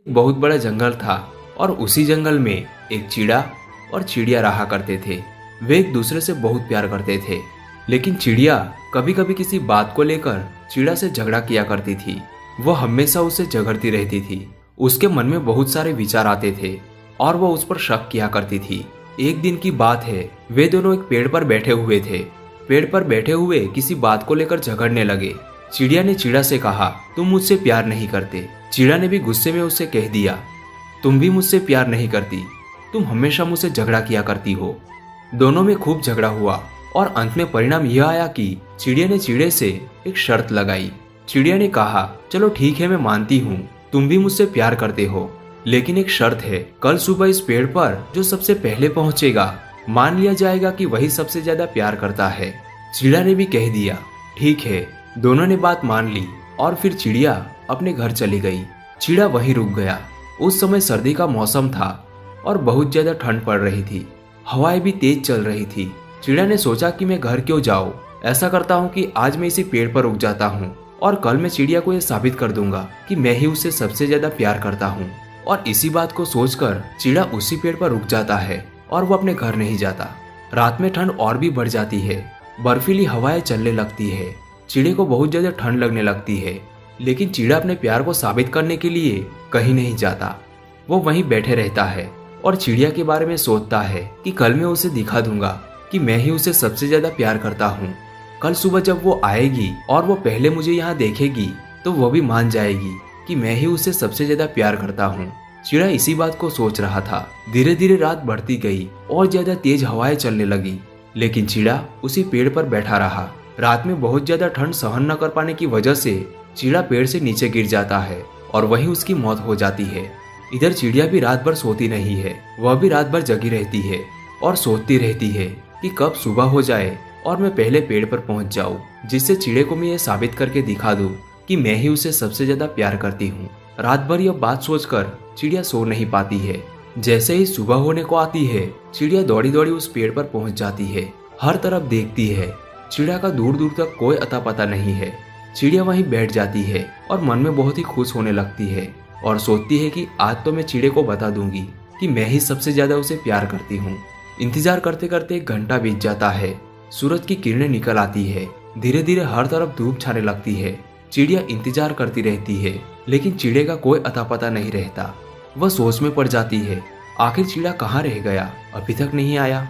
बहुत बड़ा जंगल था और उसी जंगल में एक चिड़ा और चिड़िया रहा करते थे। वे एक दूसरे से बहुत प्यार करते थे, लेकिन चिड़िया कभी कभी किसी बात को लेकर चिड़ा से झगड़ा किया करती थी। वह हमेशा उससे झगड़ती रहती थी। उसके मन में बहुत सारे विचार आते थे और वह उस पर शक किया करती थी। एक दिन की बात है, वे दोनों एक पेड़ पर बैठे हुए थे। पेड़ पर बैठे हुए किसी बात को लेकर झगड़ने लगे। चिड़िया ने चिड़ा से कहा, तुम मुझसे प्यार नहीं करते। चिड़ा ने भी गुस्से में उससे कह दिया, तुम भी मुझसे प्यार नहीं करती, तुम हमेशा मुझसे झगड़ा किया करती हो। दोनों में खूब झगड़ा हुआ और अंत में परिणाम यह आया कि चिड़िया ने चिड़े से एक शर्त लगाई। चिड़िया ने कहा, चलो ठीक है, मैं मानती हूँ तुम भी मुझसे प्यार करते हो, लेकिन एक शर्त है, कल सुबह इस पेड़ पर जो सबसे पहले पहुंचेगा मान लिया जाएगा कि वही सबसे ज्यादा प्यार करता है। चिड़िया ने भी कह दिया, ठीक है। दोनों ने बात मान ली और फिर चिड़िया अपने घर चली गई। चिड़ा वहीं रुक गया। उस समय सर्दी का मौसम था और बहुत ज्यादा ठंड पड़ रही थी। हवाएं भी तेज चल रही थी। चिड़िया ने सोचा कि मैं घर क्यों जाऊं, ऐसा करता हूं कि आज मैं इसी पेड़ पर रुक जाता हूं और कल मैं चिड़िया को यह साबित कर दूंगा कि मैं ही उससे सबसे ज्यादा प्यार करता हूं। और इसी बात को सोचकर चिड़ा उसी पेड़ पर रुक जाता है और वो अपने घर नहीं जाता। रात में ठंड और भी बढ़ जाती है। बर्फीली हवाएं चलने लगती है। चिड़े को बहुत ज्यादा ठंड लगने लगती है, लेकिन चिड़ा अपने प्यार को साबित करने के लिए कहीं नहीं जाता। वो वहीं बैठे रहता है और चिड़िया के बारे में सोचता है कि कल मैं उसे दिखा दूंगा कि मैं ही उसे सबसे ज्यादा प्यार करता हूँ। कल सुबह जब वो आएगी और वो पहले मुझे यहाँ देखेगी तो वो भी मान जाएगी कि मैं ही उसे सबसे ज्यादा प्यार करता हूँ। चिड़ा इसी बात को सोच रहा था। धीरे धीरे रात बढ़ती गई और ज्यादा तेज हवाएं चलने लगी, लेकिन चिड़ा उसी पेड़ पर बैठा रहा। रात में बहुत ज्यादा ठंड सहन न कर पाने की वजह से चिड़ा पेड़ से नीचे गिर जाता है और वहीं उसकी मौत हो जाती है। इधर चिड़िया भी रात भर सोती नहीं है। वह भी रात भर जगी रहती है और सोचती रहती है कि कब सुबह हो जाए और मैं पहले पेड़ पर पहुंच जाऊं, जिससे चिड़े को मैं ये साबित करके दिखा दूं कि मैं ही उसे सबसे ज्यादा प्यार करती हूँ। रात भर यह बात सोचकर चिड़िया सो नहीं पाती है। जैसे ही सुबह होने को आती है, चिड़िया दौड़ी दौड़ी उस पेड़ पर पहुंच जाती है। हर तरफ देखती है, चिड़िया का दूर दूर तक कोई अता पता नहीं है। चिड़िया वहीं बैठ जाती है और मन में बहुत ही खुश होने लगती है और सोचती है कि आज तो मैं चिड़े को बता दूंगी कि मैं ही सबसे ज्यादा उसे प्यार करती हूँ। इंतजार करते करते 1 घंटा बीत जाता है। सूरज की किरणें निकल आती है। धीरे धीरे हर तरफ धूप छाने लगती है। चिड़िया इंतजार करती रहती है, लेकिन चिड़े का कोई अता पता नहीं रहता। वह सोच में पड़ जाती है, आखिर चिड़ा कहाँ रह गया, अभी तक नहीं आया।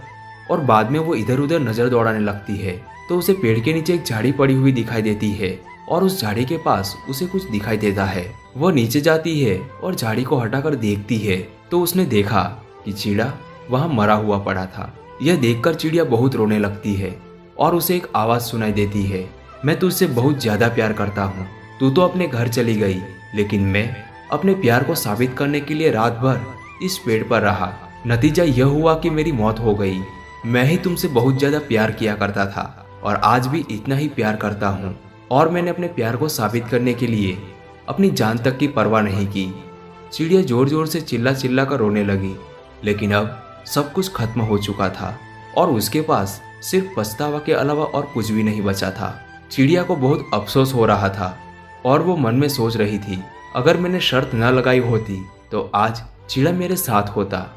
और बाद में वो इधर उधर नजर दौड़ाने लगती है तो उसे पेड़ के नीचे एक झाड़ी पड़ी हुई दिखाई देती है और उस झाड़ी के पास उसे कुछ दिखाई देता है। वह नीचे जाती है और झाड़ी को हटाकर देखती है तो उसने देखा कि चिड़ा वहां मरा हुआ पड़ा था। यह देखकर चिड़िया बहुत रोने लगती है और उसे एक आवाज सुनाई देती है, मैं तुझसे बहुत ज्यादा प्यार करता हूँ। तू तो अपने घर चली गई, लेकिन मैं अपने प्यार को साबित करने के लिए रात भर इस पेड़ पर रहा। नतीजा यह हुआ कि मेरी मौत हो गई। मैं ही तुमसे बहुत ज्यादा प्यार किया करता था और आज भी इतना ही प्यार करता हूँ, और मैंने अपने प्यार को साबित करने के लिए अपनी जान तक की परवाह नहीं की। चिड़िया जोर जोर से चिल्ला चिल्ला कर रोने लगी, लेकिन अब सब कुछ खत्म हो चुका था और उसके पास सिर्फ पछतावा के अलावा और कुछ भी नहीं बचा था। चिड़िया को बहुत अफसोस हो रहा था और वो मन में सोच रही थी, अगर मैंने शर्त न लगाई होती तो आज चिड़ा मेरे साथ होता।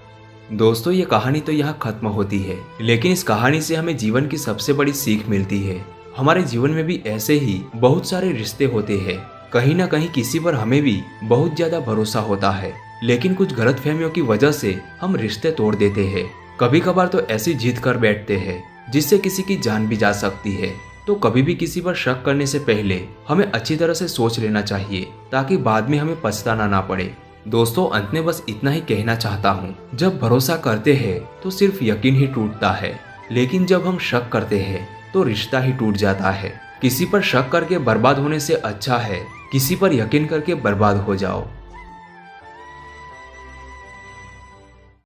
दोस्तों, ये कहानी तो यहाँ खत्म होती है, लेकिन इस कहानी से हमें जीवन की सबसे बड़ी सीख मिलती है। हमारे जीवन में भी ऐसे ही बहुत सारे रिश्ते होते हैं। कहीं ना कहीं किसी पर हमें भी बहुत ज्यादा भरोसा होता है, लेकिन कुछ गलतफहमियों की वजह से हम रिश्ते तोड़ देते हैं। कभी कभार तो ऐसी जिद कर बैठते हैं जिससे किसी की जान भी जा सकती है। तो कभी भी किसी पर शक करने से पहले हमें अच्छी तरह से सोच लेना चाहिए, ताकि बाद में हमें पछताना ना पड़े। दोस्तों, अंत में बस इतना ही कहना चाहता हूँ, जब भरोसा करते हैं तो सिर्फ यकीन ही टूटता है, लेकिन जब हम शक करते हैं तो रिश्ता ही टूट जाता है। किसी पर शक करके बर्बाद होने से अच्छा है किसी पर यकीन करके बर्बाद हो जाओ।